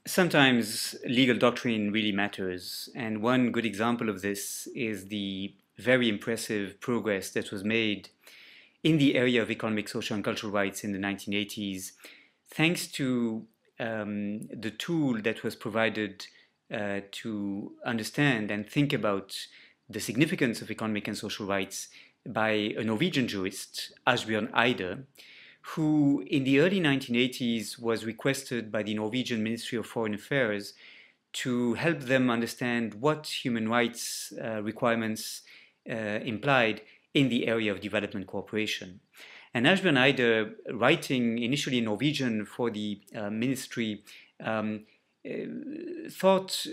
Sometimes legal doctrine really matters, and one good example of this is the very impressive progress that was made in the area of economic, social, and cultural rights in the 1980s, thanks to the tool that was provided to understand and think about the significance of economic and social rights by a Norwegian jurist, Asbjørn Eide, who in the early 1980s was requested by the Norwegian Ministry of Foreign Affairs to help them understand what human rights requirements implied in the area of development cooperation. And Asbjørn Eide, writing initially in Norwegian for the ministry, thought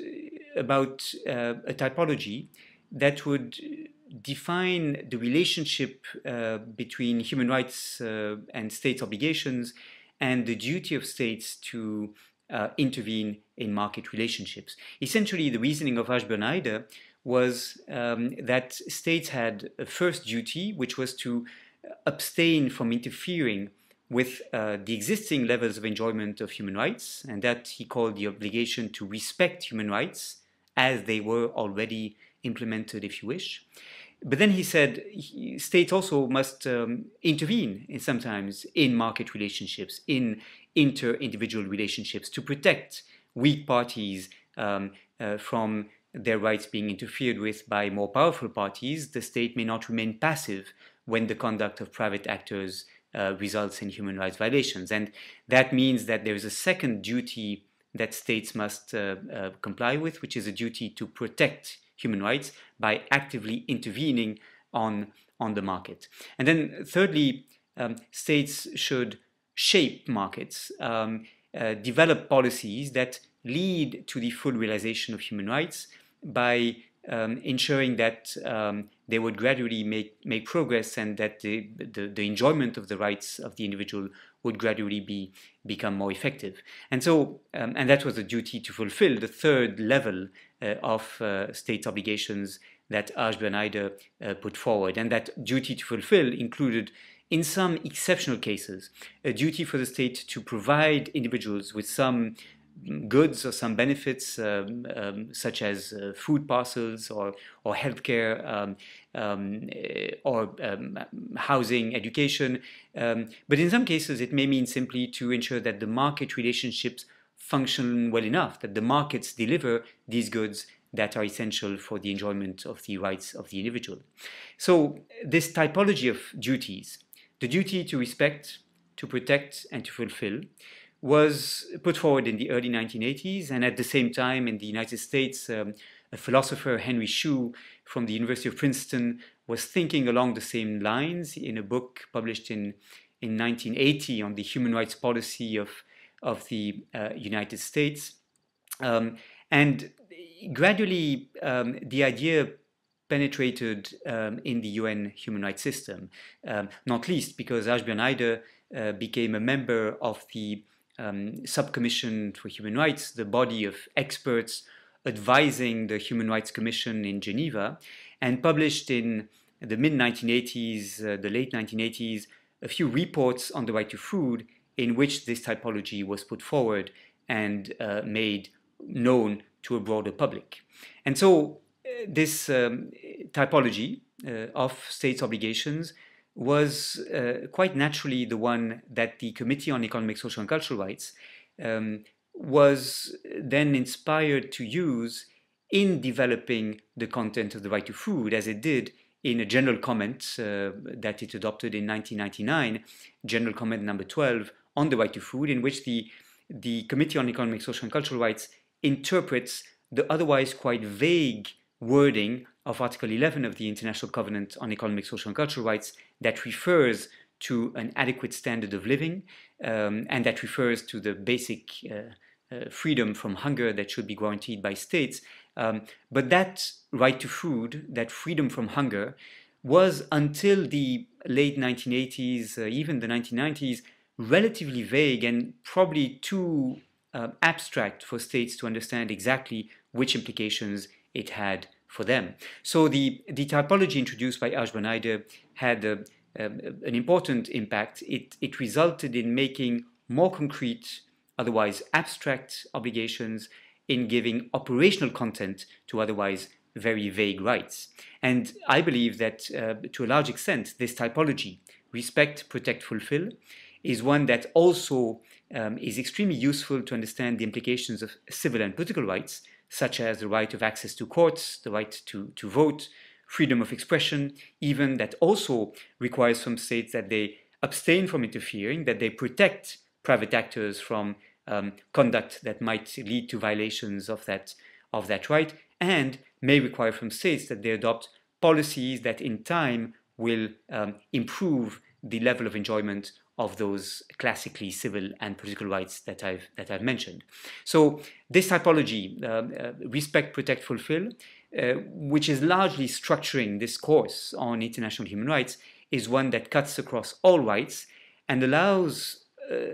about a typology that would define the relationship between human rights and states' obligations and the duty of states to intervene in market relationships. Essentially, the reasoning of Asbjørn Eide was that states had a first duty, which was to abstain from interfering with the existing levels of enjoyment of human rights, and that he called the obligation to respect human rights as they were already implemented, if you wish. But then he said states also must intervene sometimes in market relationships, in inter-individual relationships, to protect weak parties from their rights being interfered with by more powerful parties. The state may not remain passive when the conduct of private actors results in human rights violations. And that means that there is a second duty that states must comply with, which is a duty to protect human rights by actively intervening on the market. And then thirdly, states should shape markets, develop policies that lead to the full realization of human rights by ensuring that they would gradually make progress, and that the enjoyment of the rights of the individual would gradually become more effective. And so, and that was a duty to fulfill, the third level of state obligations that Asbjørn Eide put forward. And that duty to fulfill included, in some exceptional cases, a duty for the state to provide individuals with some goods or some benefits, such as food parcels or healthcare or housing, education. But in some cases, it may mean simply to ensure that the market relationships function well enough, that the markets deliver these goods that are essential for the enjoyment of the rights of the individual. So this typology of duties, the duty to respect, to protect, and to fulfill, was put forward in the early 1980s, and at the same time in the United States, a philosopher, Henry Shue, from the University of Princeton, was thinking along the same lines in a book published in 1980 on the human rights policy of the United States. And gradually, the idea penetrated in the UN human rights system, not least because Asbjørn Eide became a member of the Subcommission for Human Rights, the body of experts advising the Human Rights Commission in Geneva, and published in the mid-1980s, the late 1980s, a few reports on the right to food in which this typology was put forward and made known to a broader public. And so this typology of states' obligations was quite naturally the one that the Committee on Economic, Social and Cultural Rights was then inspired to use in developing the content of the right to food, as it did in a general comment that it adopted in 1999, General Comment number 12 on the right to food, in which the Committee on Economic, Social and Cultural Rights interprets the otherwise quite vague wording of Article 11 of the International Covenant on Economic, Social and Cultural Rights that refers to an adequate standard of living and that refers to the basic freedom from hunger that should be guaranteed by states. But that right to food, that freedom from hunger, was until the late 1980s, even the 1990s, relatively vague and probably too abstract for states to understand exactly which implications it had for them. So the typology introduced by Asbjørn Eide had an important impact. It resulted in making more concrete otherwise abstract obligations, in giving operational content to otherwise very vague rights. And I believe that to a large extent, this typology, respect, protect, fulfill, is one that also is extremely useful to understand the implications of civil and political rights, such as the right of access to courts, the right to vote, freedom of expression, even that also requires from states that they abstain from interfering, that they protect private actors from conduct that might lead to violations of that right, and may require from states that they adopt policies that in time will improve the level of enjoyment of those classically civil and political rights that I've mentioned. So this typology, respect, protect, fulfill, which is largely structuring this course on international human rights, is one that cuts across all rights and allows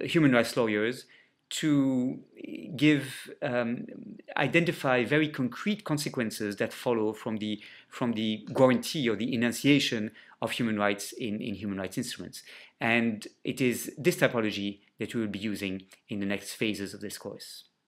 human rights lawyers to identify very concrete consequences that follow from the guarantee or the enunciation of human rights in human rights instruments. And it is this typology that we will be using in the next phases of this course.